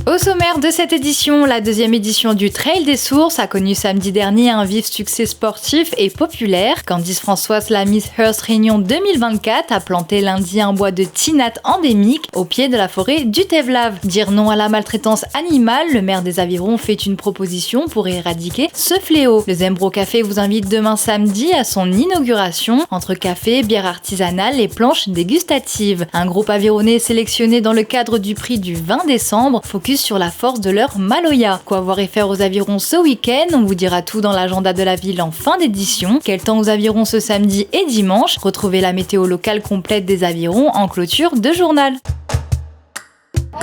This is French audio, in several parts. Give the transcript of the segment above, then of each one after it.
Au sommaire de cette édition, la deuxième édition du Trail des Sources a connu samedi dernier un vif succès sportif et populaire. Candice Françoise, la Miss Hearst Réunion 2024, a planté lundi un bois de tinate endémique au pied de la forêt du Tevlave. Dire non à la maltraitance animale, le maire des Avirons fait une proposition pour éradiquer ce fléau. Le Zembro Café vous invite demain samedi à son inauguration. Entre café, bière artisanale et planches dégustatives. Un groupe avironnais sélectionné dans le cadre du prix du 20 décembre focus sur la force de leur Maloya. Quoi voir et faire aux Avirons ce week-end? On vous dira tout dans l'agenda de la ville en fin d'édition. Quel temps aux Avirons ce samedi et dimanche? Retrouvez la météo locale complète des Avirons en clôture de journal.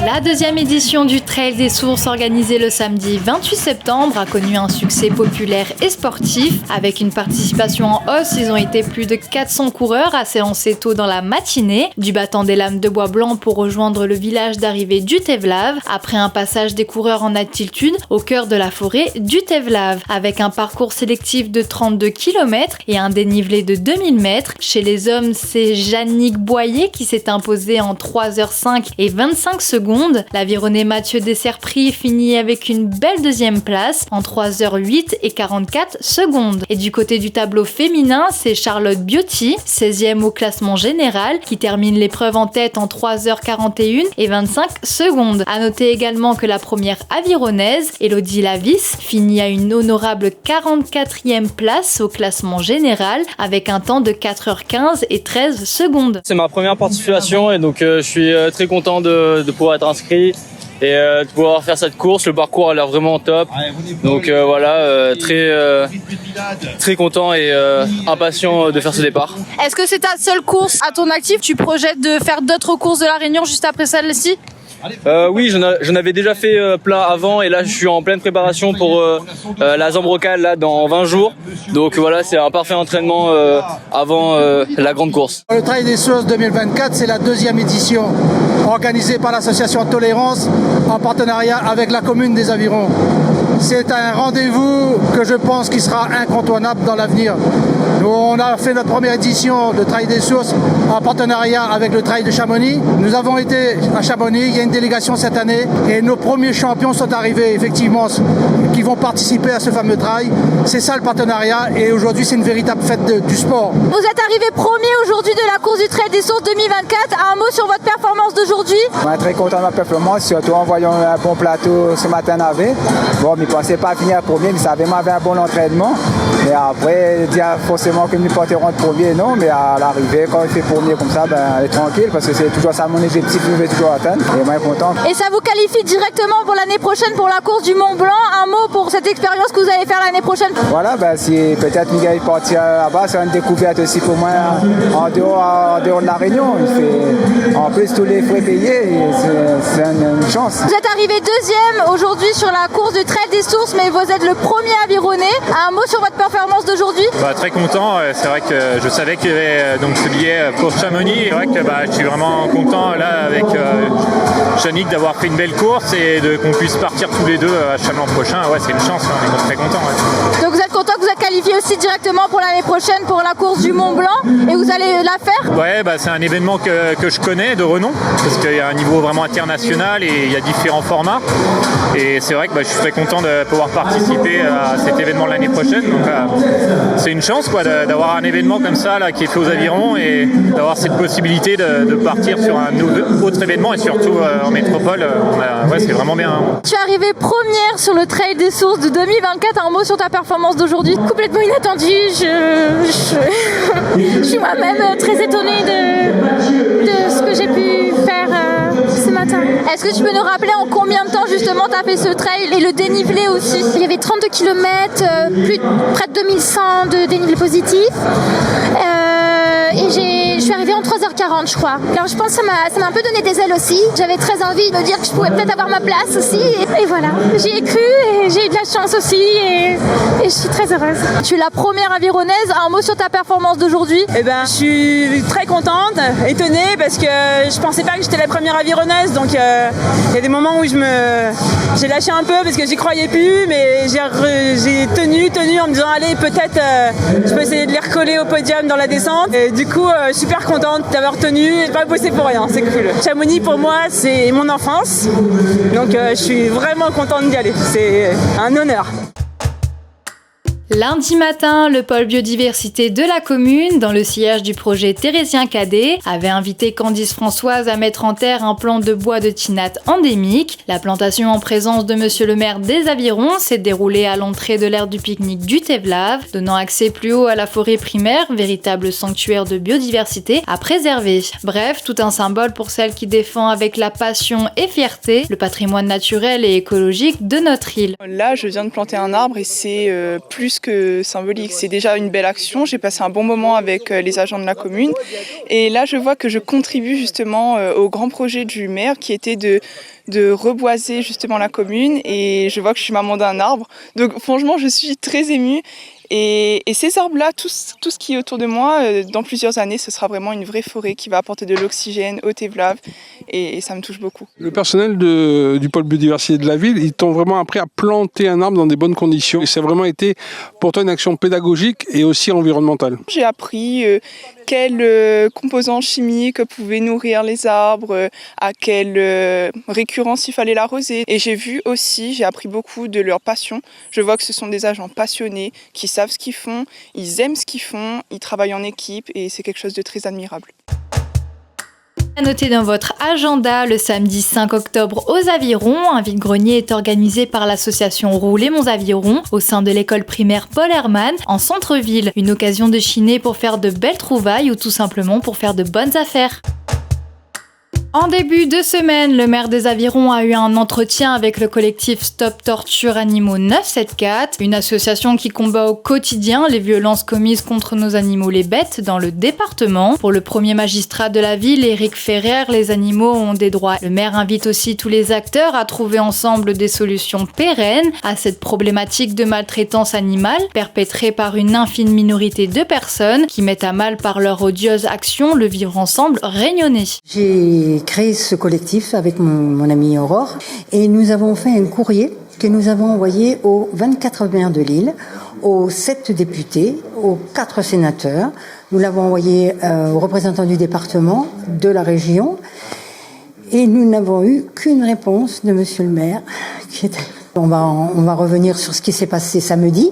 La deuxième édition du Trail des Sources organisée le samedi 28 septembre a connu un succès populaire et sportif. Avec une participation en hausse, ils ont été plus de 400 coureurs à s'élancer tôt dans la matinée, du battant des lames de bois blanc pour rejoindre le village d'arrivée du Tevlave, après un passage des coureurs en altitude au cœur de la forêt du Tevlave. Avec un parcours sélectif de 32 km et un dénivelé de 2000 mètres, chez les hommes, c'est Yannick Boyer qui s'est imposé en 3h05 et 25 secondes. L'Avironnais Mathieu Desserpris finit avec une belle deuxième place en 3h08 et 44 secondes. Et du côté du tableau féminin, c'est Charlotte Biotti, 16e au classement général, qui termine l'épreuve en tête en 3h41 et 25 secondes. À noter également que la première avironnaise, Elodie Lavis, finit à une honorable 44e place au classement général avec un temps de 4h15 et 13 secondes. C'est ma première participation et donc je suis très content de pouvoir être inscrit et de pouvoir faire cette course. Le parcours a l'air vraiment top, donc voilà, très content et impatient de faire ce départ. Est-ce que c'est ta seule course à ton actif? Tu projettes de faire d'autres courses de la Réunion juste après celle-ci? Oui, j'en avais déjà fait plein avant et là je suis en pleine préparation pour la Zambrocale là dans 20 jours. Donc voilà, c'est un parfait entraînement avant la grande course. Le Trail des Sources 2024, c'est la deuxième édition organisée par l'association Tolérance en partenariat avec la commune des Avirons. C'est un rendez-vous que je pense qui sera incontournable dans l'avenir. Nous, on a fait notre première édition de Trail des Sources en partenariat avec le Trail de Chamonix. Nous avons été à Chamonix, il y a une délégation cette année et nos premiers champions sont arrivés effectivement qui vont participer à ce fameux trail. C'est ça le partenariat et aujourd'hui c'est une véritable fête du sport. Vous êtes arrivé premier aujourd'hui de la course du Trail des Sources 2024. Un mot sur votre performance d'aujourd'hui? On est très content de ma performance, surtout en voyant un bon plateau ce matin navet. Bon, je ne pensais pas finir premier, mais ça avait un bon entraînement. Mais après, dire forcément que nous porterons de premier, non, mais à l'arrivée, quand il fait premier comme ça, elle est tranquille parce que c'est toujours ça mon objectif, je vais toujours atteindre. Et moi, je suis content. Et ça vous qualifie directement pour l'année prochaine pour la course du Mont Blanc. Un mot pour cette expérience que vous allez faire l'année prochaine? Voilà, si peut-être Miguel partir là-bas, c'est une découverte aussi pour moi en dehors de la Réunion. Il fait en plus tous les frais payés, c'est une chance. Vous êtes arrivé deuxième aujourd'hui sur la course du Trail des Sources, mais vous êtes le premier avironnais. Un mot sur votre performance d'aujourd'hui? Très content, c'est vrai que je savais qu'il y avait donc ce billet pour Chamonix. C'est vrai que je suis vraiment content là avec Yannick d'avoir fait une belle course et qu'on puisse partir tous les deux à Chamonix prochain. Ouais, c'est une chance, on est très contents. Ouais. Donc vous êtes content que vous êtes qualifié aussi directement pour l'année prochaine pour la course du Mont Blanc et vous allez la faire? Ouais, c'est un événement que je connais de renom parce qu'il y a un niveau vraiment international et il y a différents formats. Et c'est vrai que je suis très content de pouvoir participer à cet événement l'année prochaine. Donc c'est une chance d'avoir un événement comme ça là, qui est fait aux Avirons et d'avoir cette possibilité de partir sur un autre événement et surtout en métropole. Ouais, c'est vraiment bien. Tu es arrivée première sur le Trail des Sources de 2024. Un mot sur ta performance d'aujourd'hui? Complètement inattendue. Je suis moi-même très étonnée de ce que j'ai pu faire ce matin. Est-ce que tu peux nous rappeler en combien de temps justement tu as fait ce trail et le dénivelé aussi? Il y avait 32 km, près de 2100 de dénivelé positif. Et je suis arrivée en 3h40 je crois. Alors je pense que ça m'a un peu donné des ailes aussi. J'avais très envie de me dire que je pouvais peut-être avoir ma place aussi. Et voilà, j'y ai cru et j'ai eu de la chance aussi et je suis très heureuse. Tu es la première avironnaise. Un mot sur ta performance d'aujourd'hui? Je suis très contente, étonnée parce que je pensais pas que j'étais la première avironnaise. Donc il y a des moments où j'ai lâché un peu parce que j'y croyais plus, mais j'ai tenu en me disant allez peut-être je peux essayer de les recoller au podium dans la descente. Et Du coup, super contente d'avoir tenu, pas bossé pour rien, c'est cool. Chamonix pour moi, c'est mon enfance, donc je suis vraiment contente d'y aller, c'est un honneur. Lundi matin, le pôle biodiversité de la commune, dans le sillage du projet Thérésien Cadet, avait invité Candice Françoise à mettre en terre un plan de bois de tinate endémique. La plantation en présence de monsieur le maire des Avirons s'est déroulée à l'entrée de l'aire du pique-nique du Tevlav, donnant accès plus haut à la forêt primaire, véritable sanctuaire de biodiversité à préserver. Bref, tout un symbole pour celle qui défend avec la passion et fierté le patrimoine naturel et écologique de notre île. Là, je viens de planter un arbre et c'est plus que symbolique. C'est déjà une belle action. J'ai passé un bon moment avec les agents de la commune. Et là, je vois que je contribue justement au grand projet du maire qui était de reboiser justement la commune. Et je vois que je suis maman d'un arbre. Donc franchement, je suis très émue. Et ces arbres-là, tout ce qui est autour de moi, dans plusieurs années, ce sera vraiment une vraie forêt qui va apporter de l'oxygène au Tevlav et ça me touche beaucoup. Le personnel du pôle biodiversité de la ville, ils t'ont vraiment appris à planter un arbre dans des bonnes conditions. Et ça a vraiment été pour toi une action pédagogique et aussi environnementale. J'ai appris quels composants chimiques pouvaient nourrir les arbres, à quelle récurrence il fallait l'arroser. Et j'ai appris beaucoup de leur passion. Je vois que ce sont des agents passionnés qui savent ce qu'ils font, ils aiment ce qu'ils font, ils travaillent en équipe et c'est quelque chose de très admirable. À noter dans votre agenda, le samedi 5 octobre aux Avirons, un vide-grenier est organisé par l'association Rouler Mon Aviron au sein de l'école primaire Paul Hermann en centre-ville. Une occasion de chiner pour faire de belles trouvailles ou tout simplement pour faire de bonnes affaires. En début de semaine, le maire des Avirons a eu un entretien avec le collectif Stop Torture Animaux 974, une association qui combat au quotidien les violences commises contre nos animaux les bêtes dans le département. Pour le premier magistrat de la ville, Éric Ferrer, les animaux ont des droits. Le maire invite aussi tous les acteurs à trouver ensemble des solutions pérennes à cette problématique de maltraitance animale perpétrée par une infime minorité de personnes qui mettent à mal par leur odieuse action le vivre ensemble réunionnais. J'ai créé ce collectif avec mon amie Aurore et nous avons fait un courrier que nous avons envoyé aux 24 maires de l'île, aux 7 députés, aux 4 sénateurs. Nous l'avons envoyé aux représentants du département, de la région et nous n'avons eu qu'une réponse de monsieur le maire qui était... On va revenir sur ce qui s'est passé samedi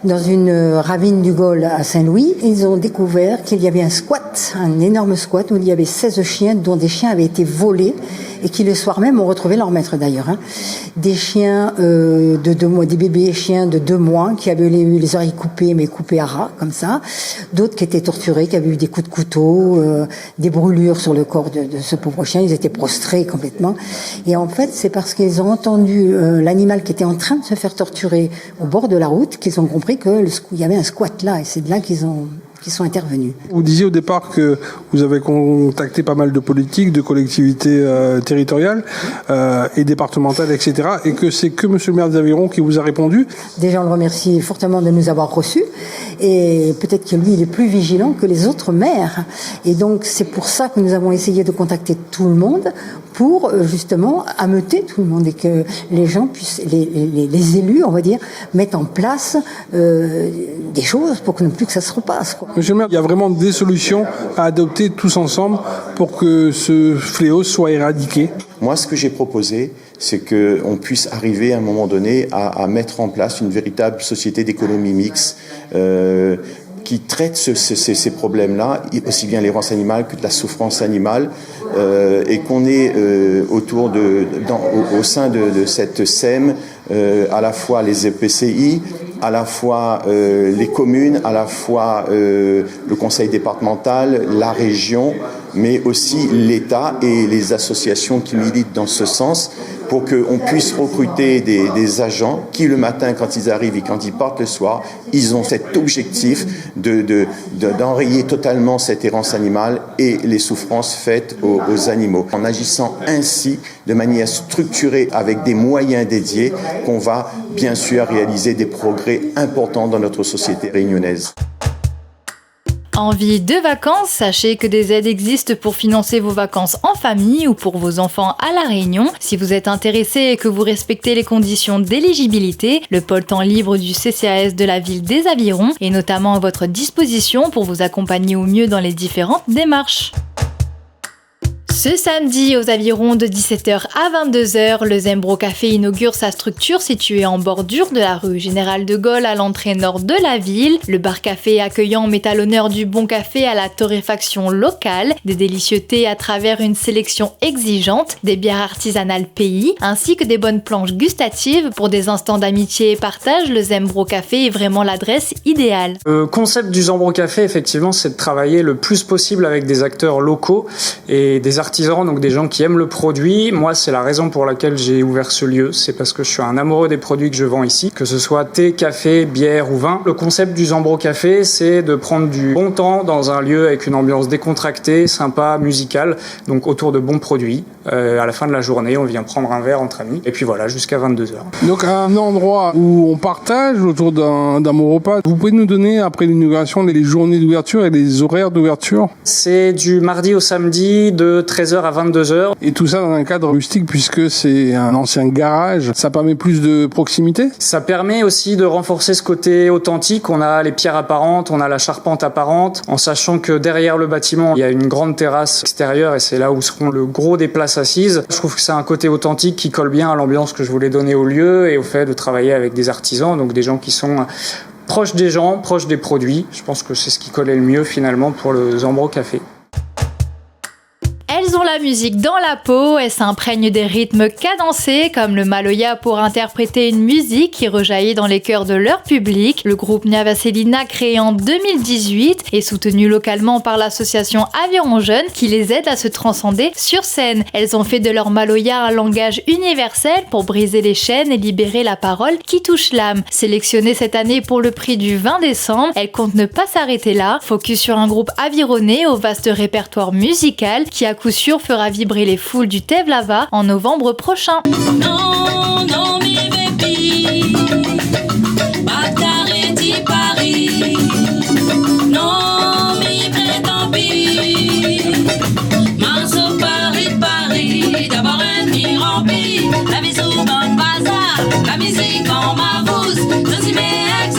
dans une ravine du Gaulle à Saint-Louis. Ils ont découvert qu'il y avait un énorme squat où il y avait 16 chiens dont des chiens avaient été volés et qui le soir même ont retrouvé leur maître d'ailleurs. Des chiens de 2 mois, des bébés chiens de 2 mois qui avaient eu les oreilles coupées mais coupées à ras comme ça. D'autres qui étaient torturés, qui avaient eu des coups de couteau, des brûlures sur le corps de ce pauvre chien. Ils étaient prostrés complètement. Et en fait, c'est parce qu'ils ont entendu l'animal qui était en train de se faire torturer au bord de la route qu'ils ont compris qu'il y avait un squat là. Et c'est de là qu'ils sont intervenus. Vous disiez au départ que vous avez contacté pas mal de politiques, de collectivités territoriales et départementales, etc. Et que c'est que monsieur le maire des Avirons qui vous a répondu. Déjà, on le remercie fortement de nous avoir reçus. Et peut-être que lui, il est plus vigilant que les autres maires. Et donc, c'est pour ça que nous avons essayé de contacter tout le monde pour justement ameuter tout le monde et que les gens puissent, les élus, on va dire, mettent en place des choses pour que non plus que ça se repasse, quoi. Monsieur le maire, il y a vraiment des solutions à adopter tous ensemble pour que ce fléau soit éradiqué. Moi, ce que j'ai proposé, c'est qu'on puisse arriver à un moment donné à mettre en place une véritable société d'économie mixte qui traite ces problèmes-là, aussi bien l'errance animale que de la souffrance animale, et qu'on ait au sein de cette SEM à la fois les EPCI, à la fois les communes, à la fois le conseil départemental, la région, mais aussi l'État et les associations qui militent dans ce sens, pour qu'on puisse recruter des agents qui, le matin, quand ils arrivent et quand ils partent le soir, ils ont cet objectif d'enrayer totalement cette errance animale et les souffrances faites aux animaux. En agissant ainsi, de manière structurée, avec des moyens dédiés, qu'on va bien sûr réaliser des progrès importants dans notre société réunionnaise. Envie de vacances? Sachez que des aides existent pour financer vos vacances en famille ou pour vos enfants à La Réunion. Si vous êtes intéressé et que vous respectez les conditions d'éligibilité, le pôle temps libre du CCAS de la ville des Avirons est notamment à votre disposition pour vous accompagner au mieux dans les différentes démarches. Ce samedi, aux Avirons de 17h à 22h, le Zembro Café inaugure sa structure située en bordure de la rue Général de Gaulle à l'entrée nord de la ville. Le bar-café accueillant met à l'honneur du bon café à la torréfaction locale, des délicieux thés à travers une sélection exigeante, des bières artisanales pays, ainsi que des bonnes planches gustatives. Pour des instants d'amitié et partage, le Zembro Café est vraiment l'adresse idéale. Le concept du Zembro Café, effectivement, c'est de travailler le plus possible avec des acteurs locaux et des artisans, donc des gens qui aiment le produit. Moi, c'est la raison pour laquelle j'ai ouvert ce lieu. C'est parce que je suis un amoureux des produits que je vends ici, que ce soit thé, café, bière ou vin. Le concept du Zembro Café, c'est de prendre du bon temps dans un lieu avec une ambiance décontractée, sympa, musicale, donc autour de bons produits. À la fin de la journée, on vient prendre un verre entre amis. Et puis voilà, jusqu'à 22h. Donc un endroit où on partage autour d'un bon repas. Vous pouvez nous donner, après l'inauguration, les journées d'ouverture et les horaires d'ouverture? C'est du mardi au samedi de 13h à 22h. Et tout ça dans un cadre rustique puisque c'est un ancien garage. Ça permet plus de proximité? Ça permet aussi de renforcer ce côté authentique. On a les pierres apparentes, on a la charpente apparente, en sachant que derrière le bâtiment, il y a une grande terrasse extérieure et c'est là où seront le gros des places assises. Je trouve que c'est un côté authentique qui colle bien à l'ambiance que je voulais donner au lieu et au fait de travailler avec des artisans, donc des gens qui sont proches des gens, proches des produits. Je pense que c'est ce qui collait le mieux finalement pour le Zembro Café. Elles ont la musique dans la peau, elles s'imprègnent des rythmes cadencés comme le maloya pour interpréter une musique qui rejaillit dans les cœurs de leur public. Le groupe Nyavaselina, créé en 2018, est soutenu localement par l'association Aviron Jeunes qui les aide à se transcender sur scène. Elles ont fait de leur maloya un langage universel pour briser les chaînes et libérer la parole qui touche l'âme. Sélectionnées cette année pour le prix du 20 décembre, elles comptent ne pas s'arrêter là. Focus sur un groupe avironné au vaste répertoire musical qui à coup sûr fera vibrer les foules du Tevlava en novembre prochain. Non, non, mi baby, Batareti Paris. Non, mi prétendis, Marceau Paris, d'abord un mi-rempli. La vie souvent bazar, la musique en m'avoue, je suis mes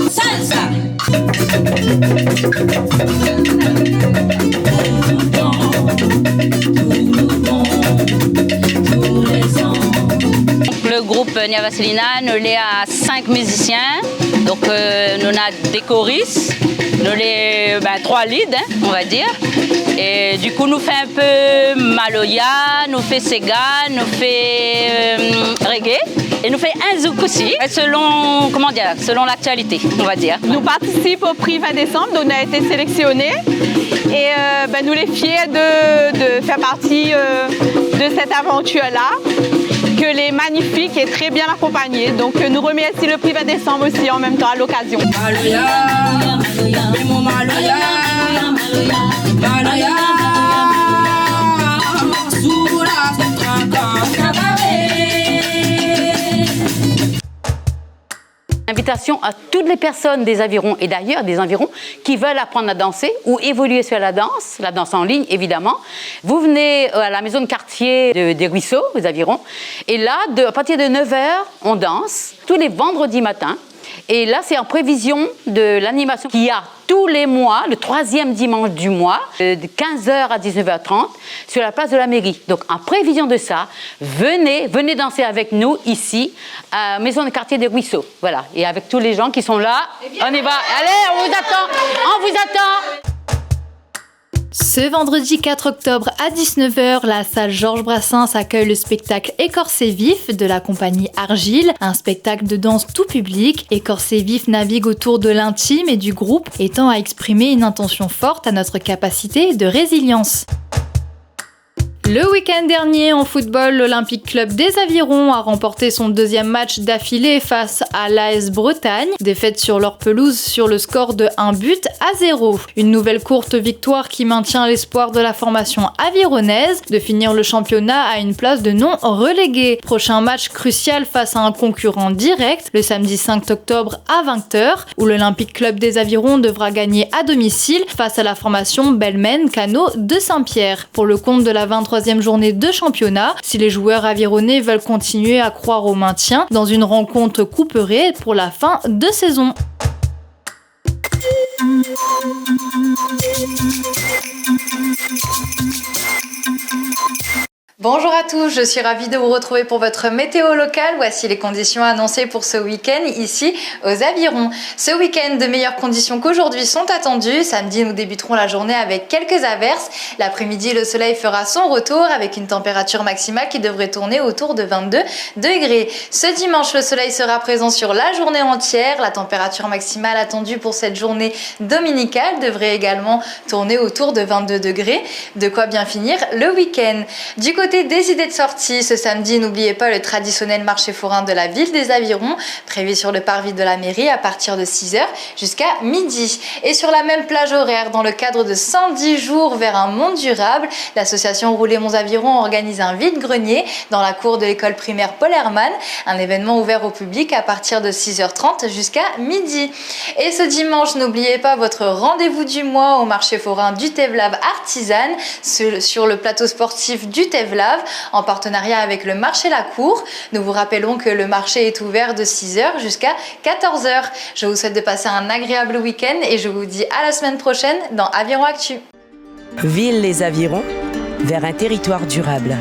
salsa. Le groupe Nyavaselina, nous est à 5 musiciens, donc nous avons des choristes, nous avons 3 leads, on va dire. Et du coup, nous faisons un peu maloya, nous faisons sega, nous faisons reggae. Et nous faisons un zouk aussi, selon l'actualité, on va dire. Nous participons au prix 20 décembre, donc on a été sélectionnés. Et nous les fiers de faire partie de cette aventure-là, que les magnifiques et très bien accompagnés. Donc nous remercions le prix 20 décembre aussi en même temps à l'occasion. Invitation à toutes les personnes des Avirons et d'ailleurs des environs qui veulent apprendre à danser ou évoluer sur la danse en ligne évidemment. Vous venez à la maison de quartier des Ruisseaux, aux Avirons, et là, à partir de 9h, on danse tous les vendredis matins. Et là, c'est en prévision de l'animation qu'il y a tous les mois, le 3e dimanche du mois, de 15h à 19h30, sur la place de la mairie. Donc, en prévision de ça, venez danser avec nous ici, à la maison de quartier des Ruisseaux. Voilà. Et avec tous les gens qui sont là, on y va. Allez, on vous attend. Ce vendredi 4 octobre à 19h, la salle Georges Brassens accueille le spectacle Écorcé Vif de la compagnie Argile, un spectacle de danse tout public. Écorcé Vif navigue autour de l'intime et du groupe, étant à exprimer une intention forte à notre capacité de résilience. Le week-end dernier, en football, l'Olympique Club des Avirons a remporté son deuxième match d'affilée face à l'AS Bretagne. Défaite sur leur pelouse sur le score de 1-0. Une nouvelle courte victoire qui maintient l'espoir de la formation avironnaise de finir le championnat à une place de non relégué. Prochain match crucial face à un concurrent direct, le samedi 5 octobre à 20h, où l'Olympique Club des Avirons devra gagner à domicile face à la formation Belmen Cano de Saint-Pierre. Pour le compte de la 23e journée de championnat, si les joueurs avironnais veulent continuer à croire au maintien dans une rencontre couperée pour la fin de saison. Bonjour à tous, je suis ravie de vous retrouver pour votre météo locale. Voici les conditions annoncées pour ce week-end ici aux Avirons. Ce week-end, de meilleures conditions qu'aujourd'hui sont attendues. Samedi, nous débuterons la journée avec quelques averses. L'après-midi, le soleil fera son retour avec une température maximale qui devrait tourner autour de 22 degrés. Ce dimanche, le soleil sera présent sur la journée entière. La température maximale attendue pour cette journée dominicale devrait également tourner autour de 22 degrés. De quoi bien finir le week-end. Du côté des idées de sortie, ce samedi, n'oubliez pas le traditionnel marché forain de la ville des Avirons, prévu sur le parvis de la mairie à partir de 6h jusqu'à midi. Et sur la même plage horaire, dans le cadre de 110 jours vers un monde durable, l'association Rouler Mons Avirons organise un vide-grenier dans la cour de l'école primaire Paul Hermann, un événement ouvert au public à partir de 6h30 jusqu'à midi. Et ce dimanche, n'oubliez pas votre rendez-vous du mois au marché forain du Tevlav Artisan, sur le plateau sportif du Tevlav, en partenariat avec le marché La Cour. Nous vous rappelons que le marché est ouvert de 6h jusqu'à 14h. Je vous souhaite de passer un agréable week-end et je vous dis à la semaine prochaine dans Aviron Actu. Ville les Avirons, vers un territoire durable.